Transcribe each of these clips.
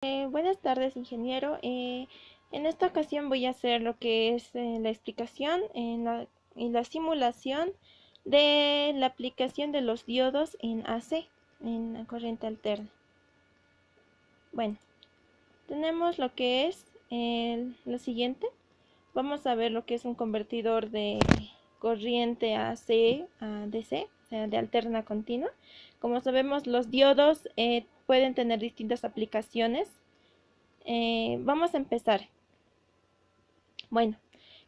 Buenas tardes, ingeniero. En esta ocasión voy a hacer lo que es la explicación y la simulación de la aplicación de los diodos en AC, en la corriente alterna. Bueno, tenemos lo que es lo siguiente. Vamos a ver lo que es un convertidor de corriente AC a DC, o sea, de alterna continua. Como sabemos, los diodos pueden tener distintas aplicaciones. Vamos a empezar. Bueno,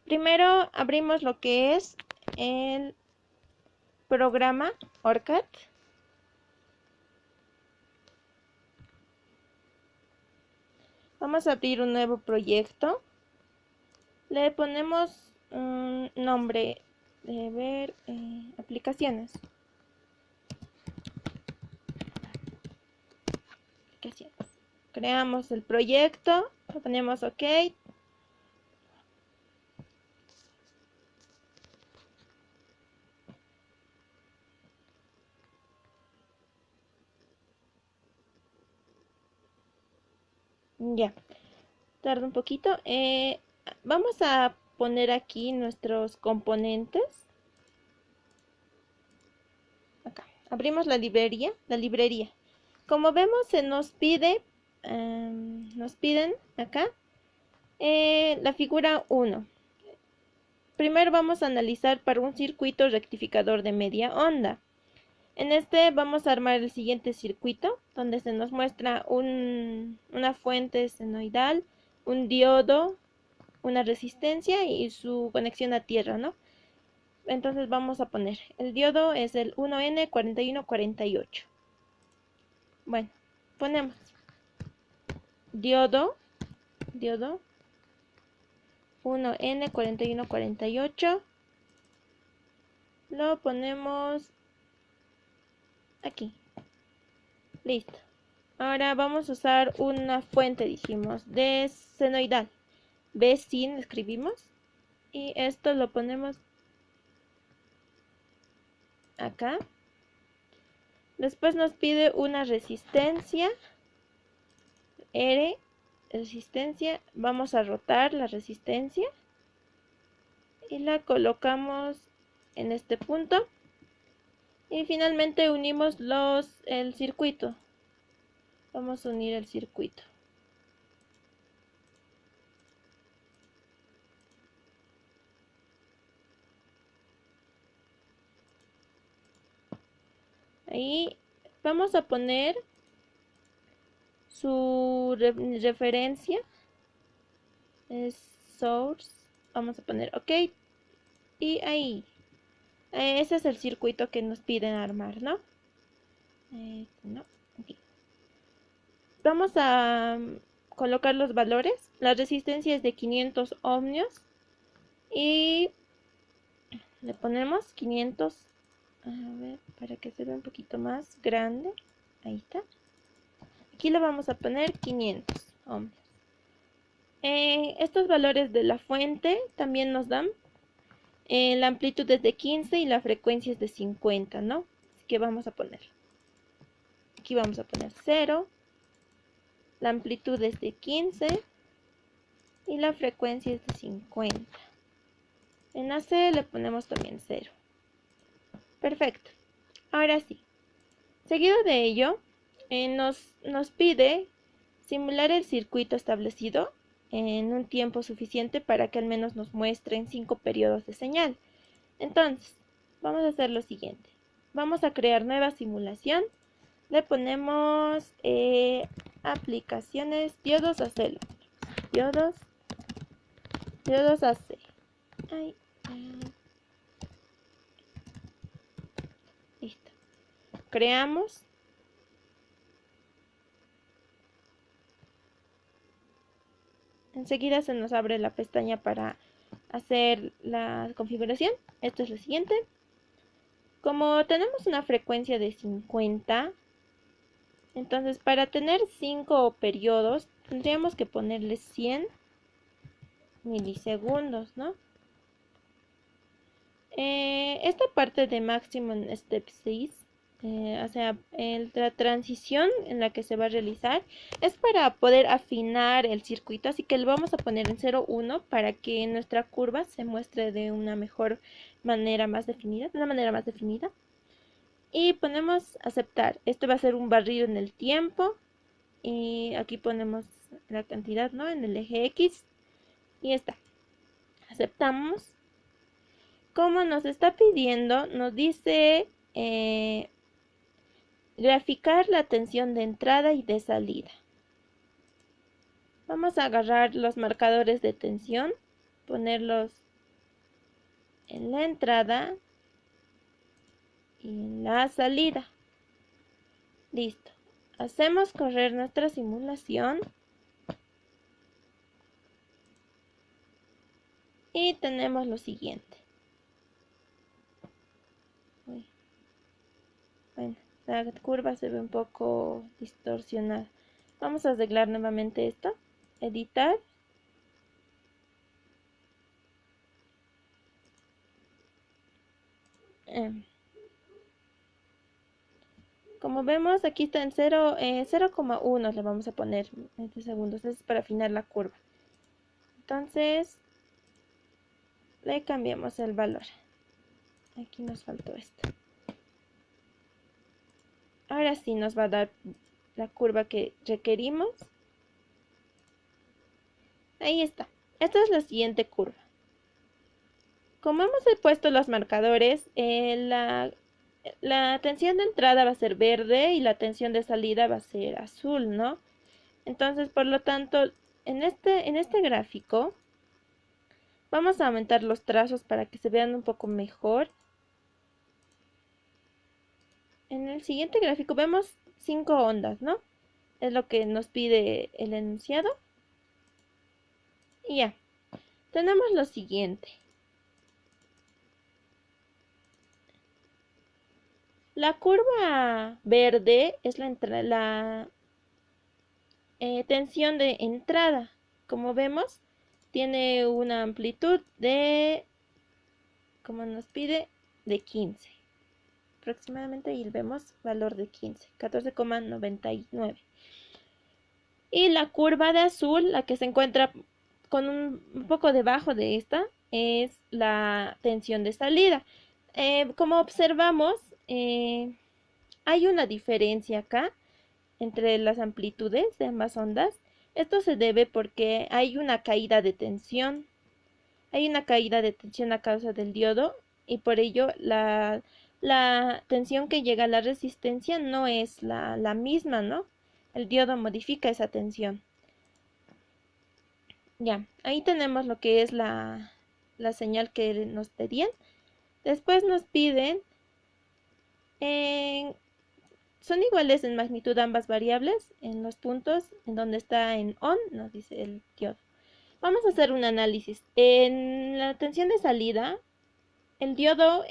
primero abrimos lo que es el programa ORCAD. Vamos a abrir un nuevo proyecto. Le ponemos un nombre de ver aplicaciones. Creamos el proyecto, le ponemos OK. Ya, tarda un poquito. Vamos a poner aquí nuestros componentes. Acá, abrimos la librería. Como vemos, se nos piden acá la figura 1. Primero vamos a analizar para un circuito rectificador de media onda. En este vamos a armar el siguiente circuito, donde se nos muestra una fuente senoidal, un diodo, una resistencia y su conexión a tierra, ¿no? Entonces vamos a poner, el diodo es el 1N4148. Bueno, ponemos diodo 1N4148. Lo ponemos aquí. Listo. Ahora vamos a usar una fuente, dijimos, de senoidal. B sin escribimos. Y esto lo ponemos acá. Después nos pide una resistencia. R, resistencia. Vamos a rotar la resistencia. Y la colocamos en este punto. Y finalmente unimos el circuito. Vamos a unir el circuito. Ahí vamos a poner su referencia. Es source. Vamos a poner OK. Y ahí. Ese es el circuito que nos piden armar, ¿no? No. Aquí. Vamos a colocar los valores. La resistencia es de 500 ohmios. Y le ponemos 500. A ver, para que se vea un poquito más grande. Ahí está. Aquí le vamos a poner 500 ohmios. Estos valores de la fuente también nos dan. La amplitud es de 15 y la frecuencia es de 50, ¿no? Así que vamos a poner. Aquí vamos a poner 0. La amplitud es de 15 y la frecuencia es de 50. En AC le ponemos también 0. Perfecto. Ahora sí. Seguido de ello, nos pide simular el circuito establecido en un tiempo suficiente para que al menos nos muestren 5 periodos de señal. Entonces, vamos a hacer lo siguiente. Vamos a crear nueva simulación. Le ponemos aplicaciones, diodos AC. Diodos AC. Listo. Creamos. Enseguida se nos abre la pestaña para hacer la configuración. Esto es lo siguiente. Como tenemos una frecuencia de 50, entonces para tener 5 periodos tendríamos que ponerle 100 milisegundos, ¿no? Esta parte de Maximum Step 6 o sea, la transición en la que se va a realizar es para poder afinar el circuito, así que lo vamos a poner en 0,1 para que nuestra curva se muestre de una mejor manera, más definida, de una manera más definida. Y ponemos aceptar. Esto va a ser un barrido en el tiempo. Y aquí ponemos la cantidad, ¿no? En el eje X. Y está. Aceptamos. Como nos está pidiendo, nos dice graficar la tensión de entrada y de salida. Vamos a agarrar los marcadores de tensión, ponerlos en la entrada y en la salida. Listo. Hacemos correr nuestra simulación. Y tenemos lo siguiente. Uy. Bueno, la curva se ve un poco distorsionada. Vamos a arreglar nuevamente esto. Editar. Como vemos, aquí está en 0,1 le vamos a poner 20 segundos. Eso es para afinar la curva. Entonces, le cambiamos el valor. Aquí nos faltó esto. Ahora sí nos va a dar la curva que requerimos. Ahí está. Esta es la siguiente curva. Como hemos puesto los marcadores, la tensión de entrada va a ser verde y la tensión de salida va a ser azul, ¿no? Entonces, por lo tanto, en este gráfico vamos a aumentar los trazos para que se vean un poco mejor. En el siguiente gráfico vemos 5 ondas, ¿no? Es lo que nos pide el enunciado. Y ya, tenemos lo siguiente. La curva verde es la tensión de entrada. Como vemos, tiene una amplitud de, como nos pide, de 15. Aproximadamente ahí vemos valor de 15, 14,99. Y la curva de azul, la que se encuentra con un poco debajo de esta, es la tensión de salida. Como observamos, hay una diferencia acá entre las amplitudes de ambas ondas. Esto se debe porque hay una caída de tensión. Hay una caída de tensión a causa del diodo y por ello la tensión que llega a la resistencia no es la misma, ¿no? El diodo modifica esa tensión. Ya, ahí tenemos lo que es la señal que nos pedían. Después nos piden, son iguales en magnitud ambas variables, en los puntos en donde está en on, nos dice el diodo. Vamos a hacer un análisis. En la tensión de salida, el diodo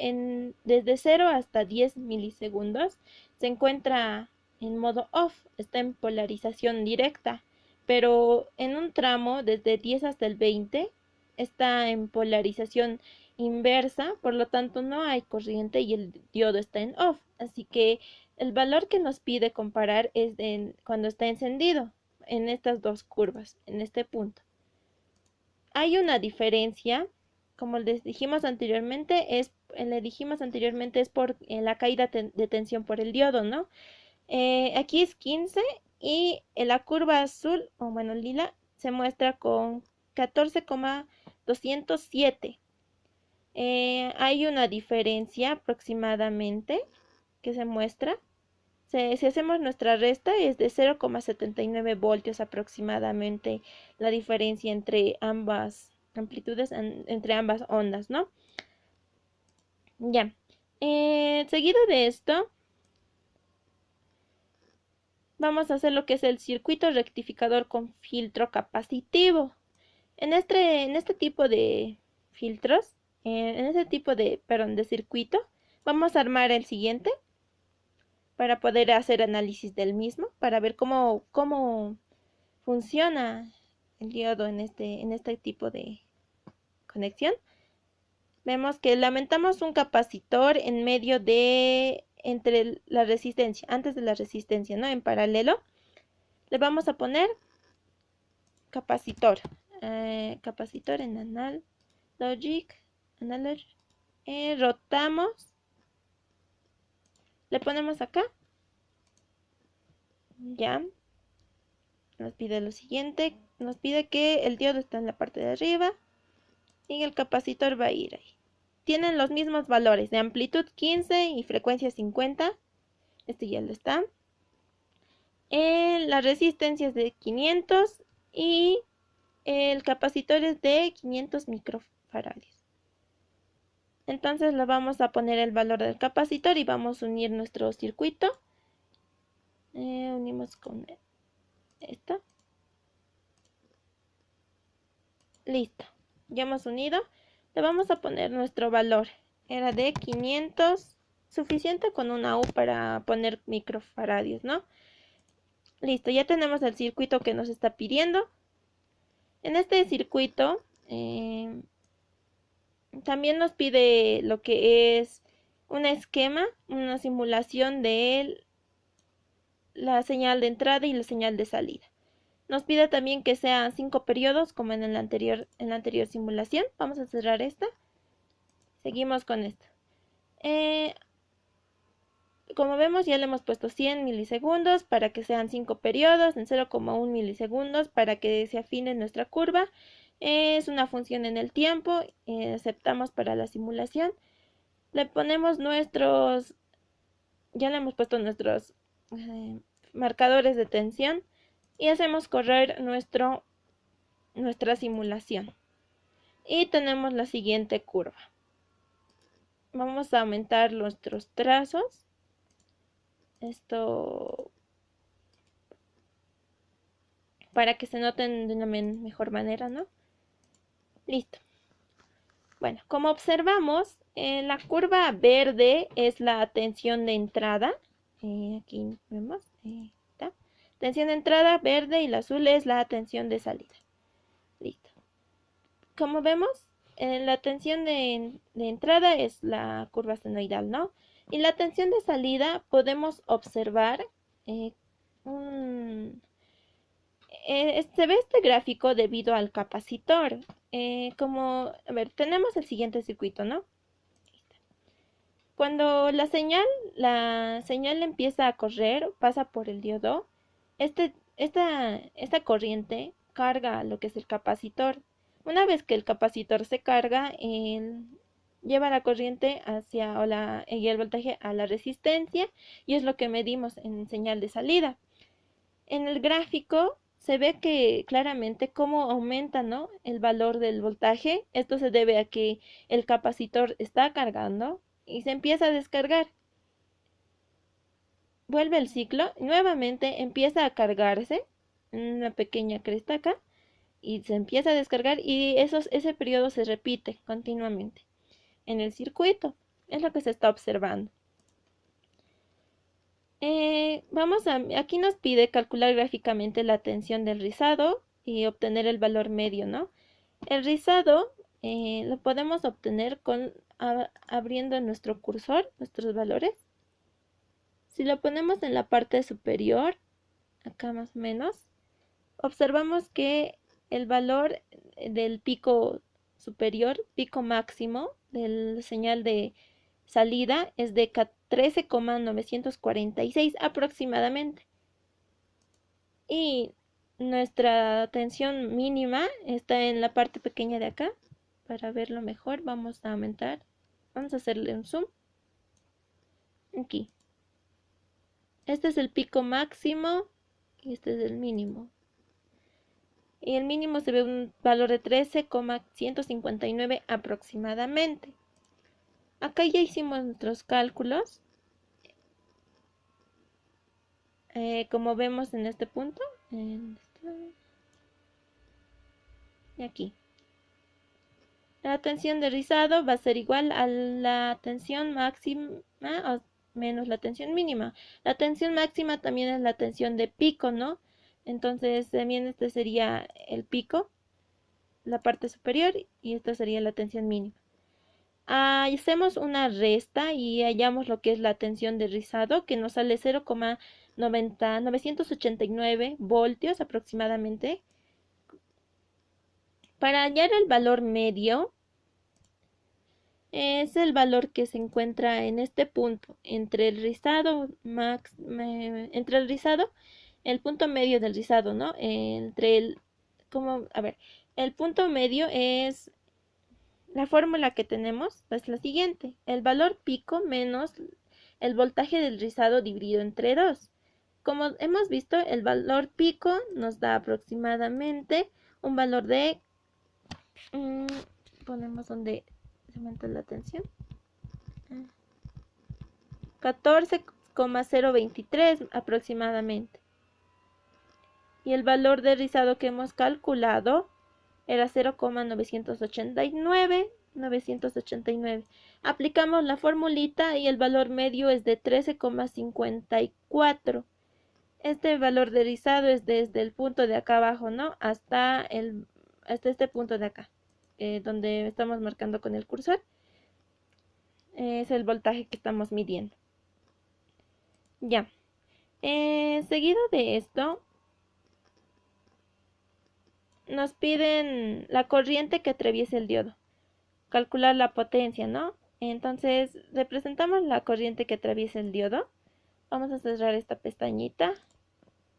desde 0 hasta 10 milisegundos se encuentra en modo off, está en polarización directa, pero en un tramo desde 10 hasta el 20 está en polarización inversa, por lo tanto no hay corriente y el diodo está en off, así que el valor que nos pide comparar es cuando está encendido, en estas dos curvas, en este punto. Hay una diferencia, como les dijimos anteriormente, es por la caída de tensión por el diodo, ¿no? Aquí es 15 y en la curva azul, o bueno, lila, se muestra con 14,207. Hay una diferencia aproximadamente que se muestra. Si hacemos nuestra resta es de 0,79 voltios aproximadamente la diferencia entre ambas amplitudes, entre ambas ondas, ¿no? Ya. Seguido de esto, vamos a hacer lo que es el circuito rectificador con filtro capacitivo. En este tipo de filtros, en este tipo de circuito, vamos a armar el siguiente para poder hacer análisis del mismo, para ver cómo funciona el diodo en este tipo de conexión. Vemos que lamentamos un capacitor en medio de entre la resistencia, antes de la resistencia, ¿no? En paralelo, le vamos a poner capacitor. Capacitor en Analogic. Rotamos. Le ponemos acá. Ya. Nos pide lo siguiente. Nos pide que el diodo está en la parte de arriba. Y el capacitor va a ir ahí. Tienen los mismos valores de amplitud 15 y frecuencia 50. Este ya lo está. La resistencia es de 500 y el capacitor es de 500 microfarads. Entonces le vamos a poner el valor del capacitor y vamos a unir nuestro circuito. Unimos con esta. Listo. Ya hemos unido. Le vamos a poner nuestro valor. Era de 500. Suficiente con una U para poner microfaradios, ¿no? Listo. Ya tenemos el circuito que nos está pidiendo. En este circuito también nos pide lo que es un esquema, una simulación de la señal de entrada y la señal de salida. Nos pide también que sean 5 periodos como en la anterior simulación. Vamos a cerrar esta. Seguimos con esto. Como vemos ya le hemos puesto 100 milisegundos para que sean 5 periodos, en 0,1 milisegundos para que se afine nuestra curva. Es una función en el tiempo, aceptamos para la simulación. Le ponemos ya le hemos puesto nuestros marcadores de tensión y hacemos correr nuestra simulación. Y tenemos la siguiente curva. Vamos a aumentar nuestros trazos. Esto para que se noten de una mejor manera, ¿no? Listo. Bueno, como observamos, la curva verde es la tensión de entrada. Aquí vemos. Está. Tensión de entrada verde y la azul es la tensión de salida. Listo. Como vemos, la tensión de entrada es la curva senoidal, ¿no? Y la tensión de salida podemos observar se ve este gráfico debido al capacitor. A ver, tenemos el siguiente circuito, ¿no? Cuando la señal empieza a correr, pasa por el diodo, esta corriente carga lo que es el capacitor. Una vez que el capacitor se carga, lleva la corriente y el voltaje a la resistencia, y es lo que medimos en señal de salida. En el gráfico se ve que claramente cómo aumenta, ¿no?, el valor del voltaje. Esto se debe a que el capacitor está cargando y se empieza a descargar. Vuelve el ciclo, nuevamente empieza a cargarse, una pequeña cresta acá, y se empieza a descargar y ese periodo se repite continuamente en el circuito. Es lo que se está observando. Aquí nos pide calcular gráficamente la tensión del rizado y obtener el valor medio, ¿no? El rizado lo podemos obtener abriendo nuestro cursor, nuestros valores. Si lo ponemos en la parte superior, acá más o menos, observamos que el valor del pico superior, pico máximo de la señal de salida es de 13,946 aproximadamente. Y nuestra tensión mínima está en la parte pequeña de acá. Para verlo mejor vamos a aumentar. Vamos a hacerle un zoom. Aquí. Este es el pico máximo y este es el mínimo. Y el mínimo se ve un valor de 13,159 aproximadamente. Acá ya hicimos nuestros cálculos. Como vemos en este punto. Y aquí. La tensión de rizado va a ser igual a la tensión máxima o menos la tensión mínima. La tensión máxima también es la tensión de pico, ¿no? Entonces también este sería el pico, la parte superior, y esta sería la tensión mínima. Hacemos una resta y hallamos lo que es la tensión de rizado, que nos sale 0,989 voltios aproximadamente. Para hallar el valor medio, es el valor que se encuentra en este punto, entre el rizado, el punto medio del rizado, ¿no? El punto medio es la fórmula que tenemos, es la siguiente: el valor pico menos el voltaje del rizado dividido entre 2. Como hemos visto, el valor pico nos da aproximadamente un valor de, ponemos donde se aumenta la tensión, 14,023 aproximadamente. Y el valor de rizado que hemos calculado era 0,989. Aplicamos la formulita y el valor medio es de 13,54. Este valor de rizado es desde el punto de acá abajo, ¿no? Hasta este punto de acá, donde estamos marcando con el cursor. Es el voltaje que estamos midiendo. Ya. Seguido de esto, nos piden la corriente que atraviesa el diodo. Calcular la potencia, ¿no? Entonces, representamos la corriente que atraviesa el diodo. Vamos a cerrar esta pestañita.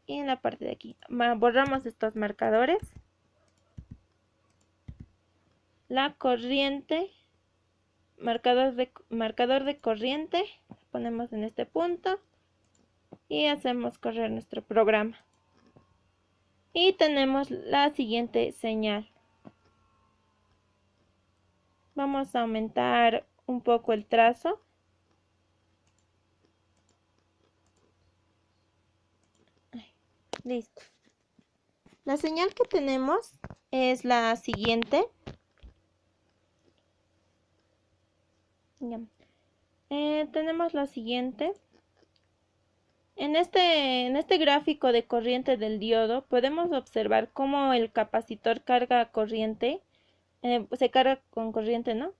Y en la parte de aquí, borramos estos marcadores. La corriente, marcador de corriente, ponemos en este punto. Y hacemos correr nuestro programa. Y tenemos la siguiente señal. Vamos a aumentar un poco el trazo. Listo. La señal que tenemos es la siguiente. Ya. Tenemos la siguiente. En este gráfico de corriente del diodo podemos observar cómo el capacitor carga corriente, se carga con corriente, ¿no?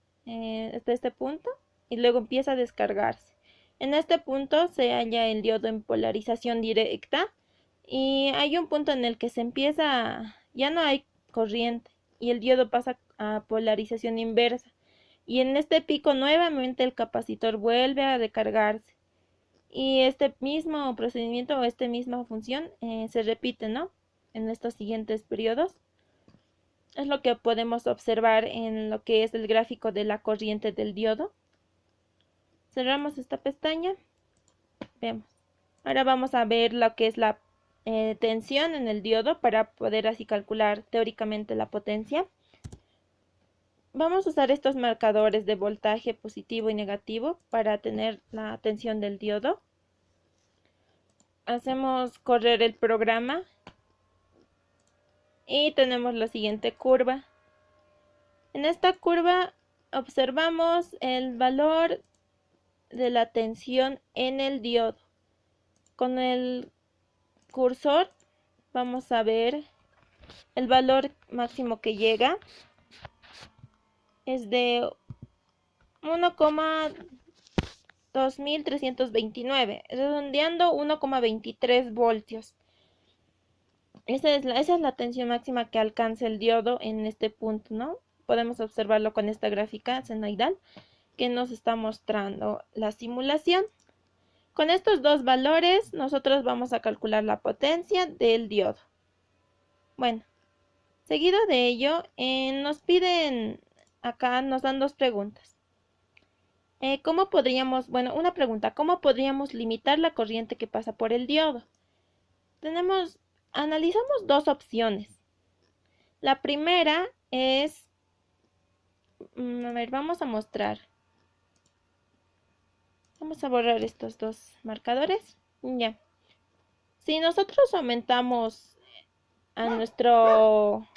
Hasta este punto y luego empieza a descargarse. En este punto se halla el diodo en polarización directa y hay un punto en el que ya no hay corriente y el diodo pasa a polarización inversa. Y en este pico nuevamente el capacitor vuelve a recargarse. Y este mismo procedimiento o esta misma función se repite, ¿no? En estos siguientes periodos. Es lo que podemos observar en lo que es el gráfico de la corriente del diodo. Cerramos esta pestaña. Vemos. Ahora vamos a ver lo que es la tensión en el diodo para poder así calcular teóricamente la potencia. Vamos a usar estos marcadores de voltaje positivo y negativo para tener la tensión del diodo. Hacemos correr el programa y tenemos la siguiente curva. En esta curva observamos el valor de la tensión en el diodo. Con el cursor vamos a ver el valor máximo que llega. Es de 1,2329, redondeando 1,23 voltios. Esa es la tensión máxima que alcanza el diodo en este punto, ¿no? Podemos observarlo con esta gráfica senoidal que nos está mostrando la simulación. Con estos dos valores nosotros vamos a calcular la potencia del diodo. Bueno, seguido de ello nos piden, acá nos dan dos preguntas. Una pregunta: ¿cómo podríamos limitar la corriente que pasa por el diodo? Analizamos dos opciones. La primera es, vamos a mostrar. Vamos a borrar estos dos marcadores. Ya. Si nosotros aumentamos a nuestro...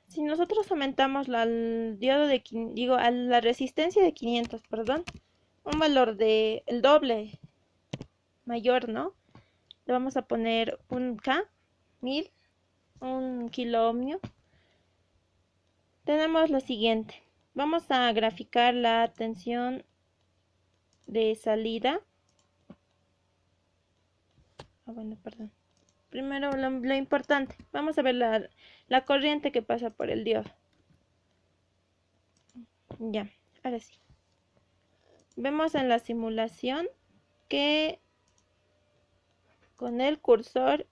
Si nosotros aumentamos al diodo a la resistencia de 500, perdón, un valor de el doble mayor, ¿no? Le vamos a poner un K, 1000, un kilo ohmio. Tenemos lo siguiente. Vamos a graficar la tensión de salida. Bueno, perdón. Primero lo importante. Vamos a ver la corriente que pasa por el diodo. Ya, ahora sí. Vemos en la simulación que con el cursor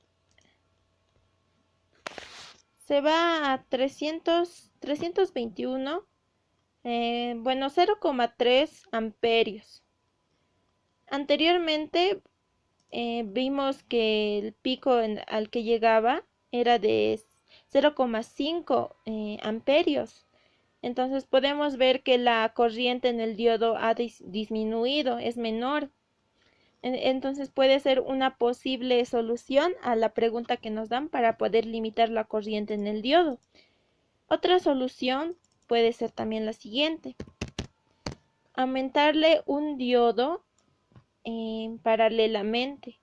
se va a 321, bueno, 0,3 amperios. Anteriormente vimos que el pico al que llegaba era de 0,5 amperios. Entonces podemos ver que la corriente en el diodo ha disminuido, es menor. Entonces puede ser una posible solución a la pregunta que nos dan para poder limitar la corriente en el diodo. Otra solución puede ser también la siguiente. Aumentarle un diodo paralelamente.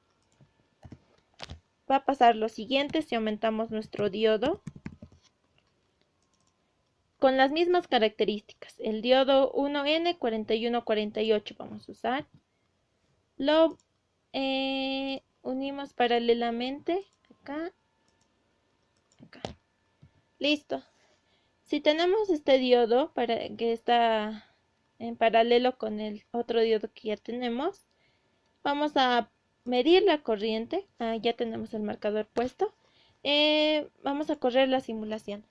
Va a pasar lo siguiente si aumentamos nuestro diodo con las mismas características. El diodo 1N4148 vamos a usar. Lo unimos paralelamente acá. Listo. Si tenemos este diodo que está en paralelo con el otro diodo que ya tenemos, vamos a medir la corriente. Ya tenemos el marcador puesto. Vamos a correr la simulación.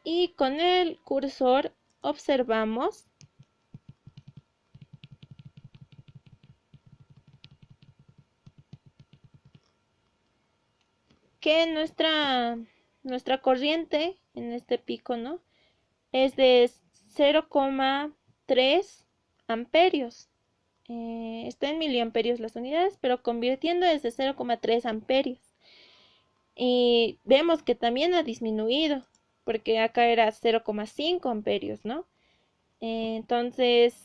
Y con el cursor observamos que nuestra corriente en este pico, ¿no?, es de 0,3 amperios. Está en miliamperios las unidades, pero convirtiendo es de 0,3 amperios. Y vemos que también ha disminuido, porque acá era 0,5 amperios, ¿no? Entonces,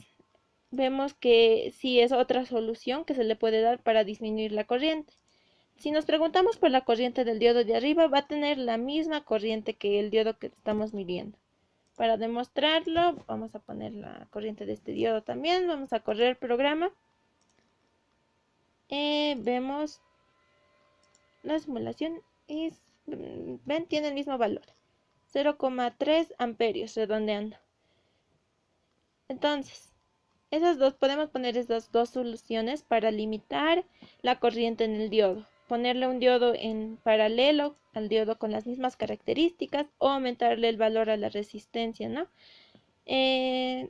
vemos que sí es otra solución que se le puede dar para disminuir la corriente. Si nos preguntamos por la corriente del diodo de arriba, va a tener la misma corriente que el diodo que estamos midiendo. Para demostrarlo, vamos a poner la corriente de este diodo también. Vamos a correr el programa. Vemos la simulación y ven, tiene el mismo valor. 0,3 amperios redondeando. Entonces, podemos poner esas dos soluciones para limitar la corriente en el diodo. Ponerle un diodo en paralelo al diodo con las mismas características o aumentarle el valor a la resistencia, ¿no? Hay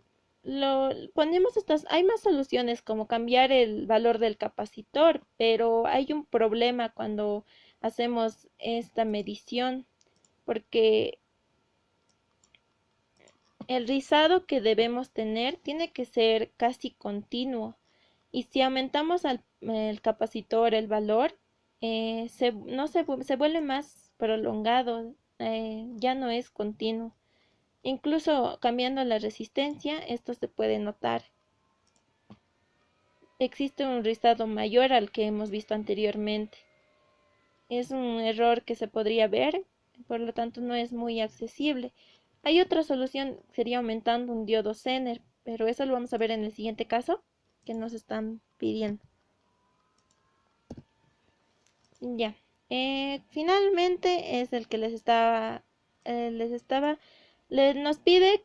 más soluciones como cambiar el valor del capacitor, pero hay un problema cuando hacemos esta medición, porque el rizado que debemos tener tiene que ser casi continuo, y si aumentamos el capacitor, el valor, se vuelve más prolongado, ya no es continuo. Incluso cambiando la resistencia, esto se puede notar. Existe un rizado mayor al que hemos visto anteriormente. Es un error que se podría ver, por lo tanto no es muy accesible. Hay otra solución, sería aumentando un diodo Zener, pero eso lo vamos a ver en el siguiente caso que nos están pidiendo. Ya, finalmente es el que nos pide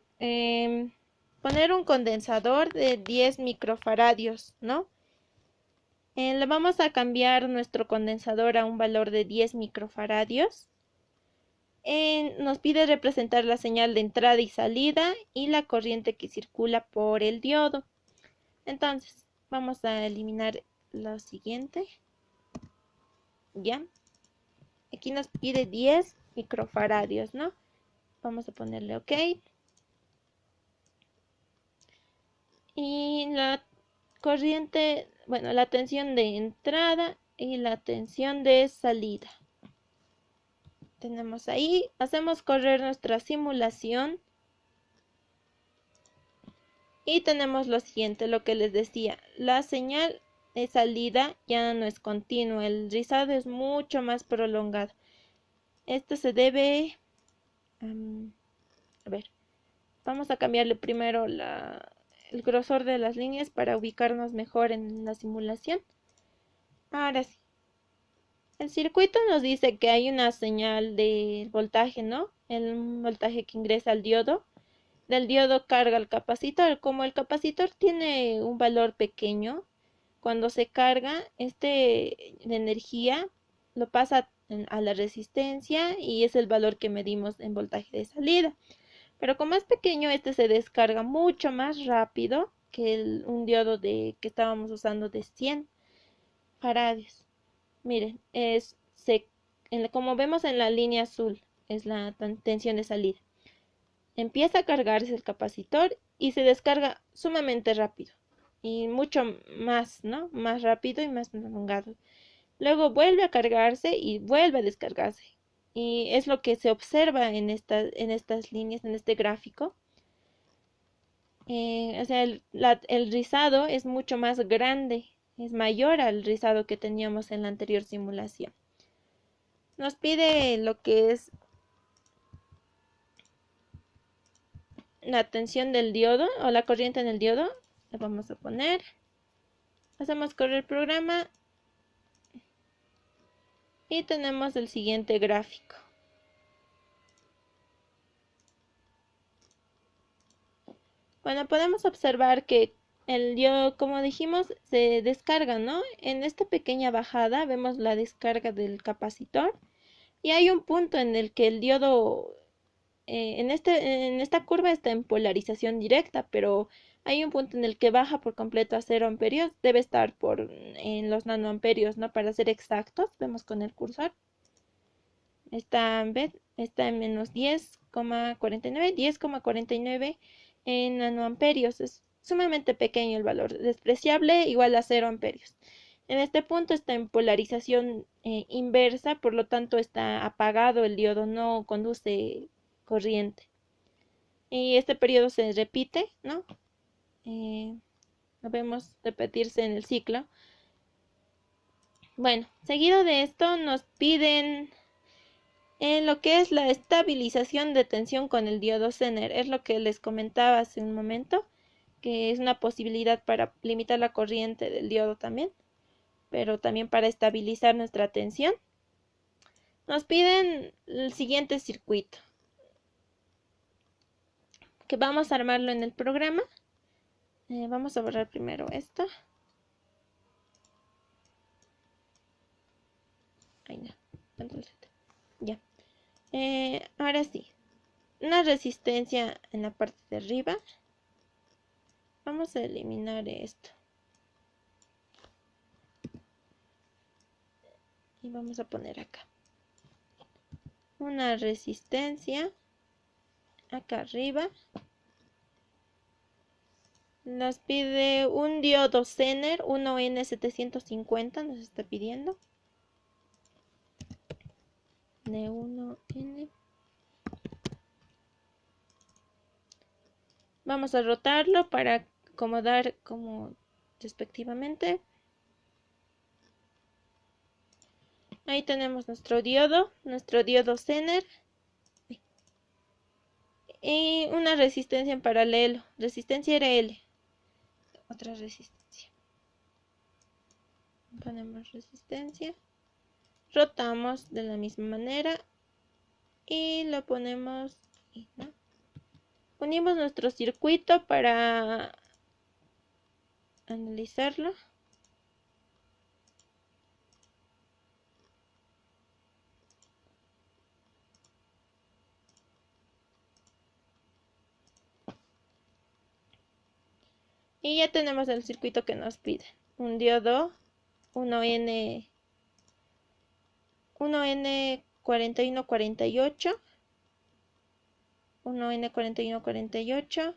poner un condensador de 10 microfaradios, ¿no? Le vamos a cambiar nuestro condensador a un valor de 10 microfaradios. Nos pide representar la señal de entrada y salida y la corriente que circula por el diodo. Entonces, vamos a eliminar lo siguiente. Ya. Aquí nos pide 10 microfaradios, ¿no? Vamos a ponerle OK. Y la corriente, bueno, la tensión de entrada y la tensión de salida. Tenemos ahí, hacemos correr nuestra simulación. Y tenemos lo siguiente, lo que les decía, la señal de salida ya no es continuo, el rizado es mucho más prolongado. Esto se debe, a ver, vamos a cambiarle primero el grosor de las líneas para ubicarnos mejor en la simulación. Ahora sí. El circuito nos dice que hay una señal de voltaje, ¿no? El voltaje que ingresa al diodo. Del diodo carga el capacitor. Como el capacitor tiene un valor pequeño, cuando se carga, de energía lo pasa a la resistencia y es el valor que medimos en voltaje de salida. Pero como es pequeño, este se descarga mucho más rápido que un diodo que estábamos usando de 100 faradios. Miren, como vemos en la línea azul, es la tensión de salida. Empieza a cargarse el capacitor y se descarga sumamente rápido. Y mucho más, ¿no? Más rápido y más prolongado. Luego vuelve a cargarse y vuelve a descargarse. Y es lo que se observa en estas líneas, en este gráfico. O sea, el rizado es mucho más grande, es mayor al rizado que teníamos en la anterior simulación. Nos pide lo que es la tensión del diodo o la corriente en el diodo. Le vamos a poner. Hacemos correr el programa. Y tenemos el siguiente gráfico. Bueno, podemos observar que el diodo, como dijimos, se descarga, ¿no? En esta pequeña bajada vemos la descarga del capacitor. Y hay un punto en el que el diodo, en esta curva está en polarización directa, pero hay un punto en el que baja por completo a 0 amperios. Debe estar en los nanoamperios, ¿no? Para ser exactos, vemos con el cursor. Está en menos 10,49 en nanoamperios. Es sumamente pequeño el valor, despreciable, igual a 0 amperios. En este punto está en polarización inversa, por lo tanto está apagado el diodo, no conduce corriente. Y este periodo se repite, ¿no? Lo vemos repetirse en el ciclo. Bueno, seguido de esto nos piden en lo que es la estabilización de tensión con el diodo Zener. Es lo que les comentaba hace un momento, que es una posibilidad para limitar la corriente del diodo también, pero también para estabilizar nuestra tensión. Nos piden el siguiente circuito, que vamos a armarlo en el programa. Vamos a borrar primero esto. Ay, no. Ya. Ahora sí. Una resistencia en la parte de arriba. Vamos a eliminar esto. Y vamos a poner acá una resistencia acá arriba. Nos pide un diodo Zener 1N750, nos está pidiendo de 1N. Vamos a rotarlo para acomodar como respectivamente. Ahí tenemos nuestro diodo Zener. Y una resistencia en paralelo. Resistencia era L. Otra resistencia. Ponemos resistencia. Rotamos de la misma manera. Y lo ponemos aquí, ¿no? Unimos nuestro circuito para analizarlo. Y ya tenemos el circuito que nos pide. Un diodo 1N4148. 1N4148.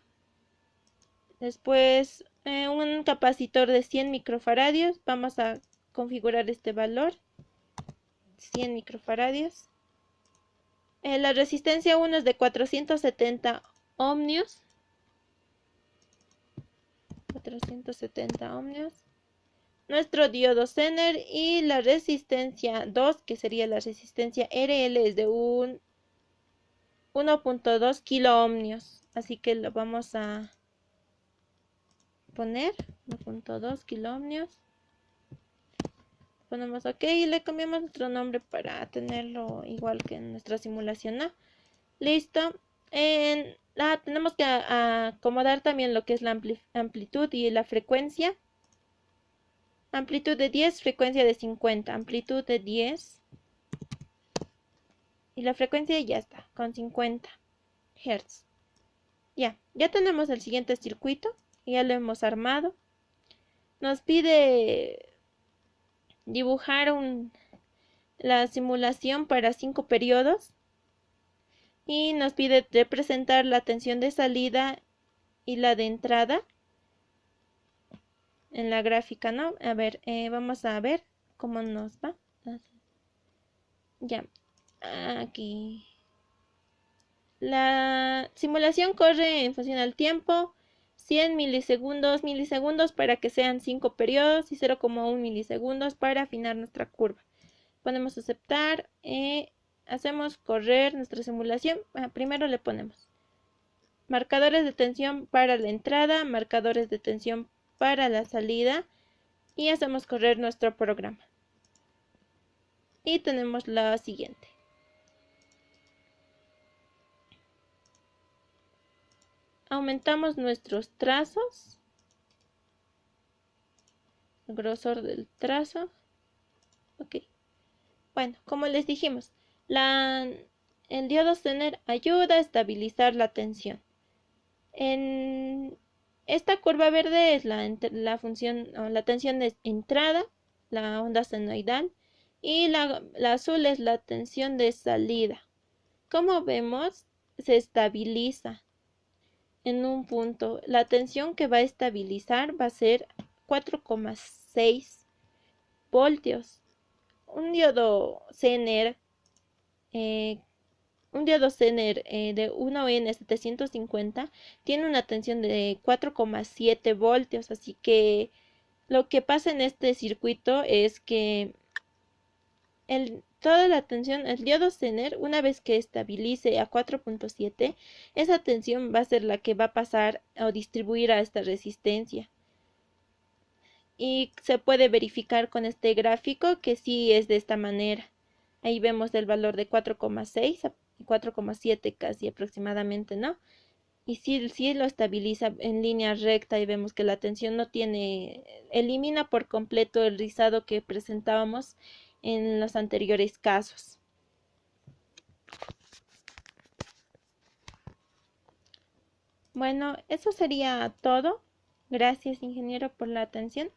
Después un capacitor de 100 microfaradios. Vamos a configurar este valor. 100 microfaradios. La resistencia 1 es de 470 ohmios. 470 ohmios. nuestro diodo Zener y la resistencia 2, que sería la resistencia RL, es de un 1.2 kilo ohmios. Así que lo vamos a poner 1.2 kilo ohmios. Ponemos OK y le cambiamos nuestro nombre para tenerlo igual que en nuestra simulación, ¿no? Listo. Tenemos que acomodar también lo que es la amplitud y la frecuencia. Amplitud de 10, frecuencia de 50. Amplitud de 10. Y la frecuencia ya está, con 50 Hz. Ya tenemos el siguiente circuito. Ya lo hemos armado. Nos pide dibujar la simulación para 5 periodos. Y nos pide representar la tensión de salida y la de entrada en la gráfica, ¿no? A ver, vamos a ver cómo nos va. Ya, aquí. La simulación corre en función al tiempo, 100 milisegundos para que sean 5 periodos y 0,1 milisegundos para afinar nuestra curva. Ponemos aceptar, hacemos correr nuestra simulación. Primero le ponemos marcadores de tensión para la entrada, marcadores de tensión para la salida y hacemos correr nuestro programa. Y tenemos la siguiente. Aumentamos nuestros trazos, el grosor del trazo. Ok. Bueno, como les dijimos, el diodo Zener ayuda a estabilizar la tensión. En esta curva verde es la función, o la tensión de entrada, la onda senoidal, y la azul es la tensión de salida. Como vemos, se estabiliza en un punto. La tensión que va a estabilizar va a ser 4,6 voltios. Un diodo Zener de 1N750 tiene una tensión de 4,7 voltios, así que lo que pasa en este circuito es que toda la tensión, el diodo Zener, una vez que estabilice a 4,7, esa tensión va a ser la que va a pasar o distribuir a esta resistencia. Y se puede verificar con este gráfico que sí es de esta manera. Ahí vemos el valor de 4,6 a 4,7 casi aproximadamente, ¿no? Y sí lo estabiliza en línea recta y vemos que la tensión elimina por completo el rizado que presentábamos en los anteriores casos. Bueno, eso sería todo. Gracias, ingeniero, por la atención.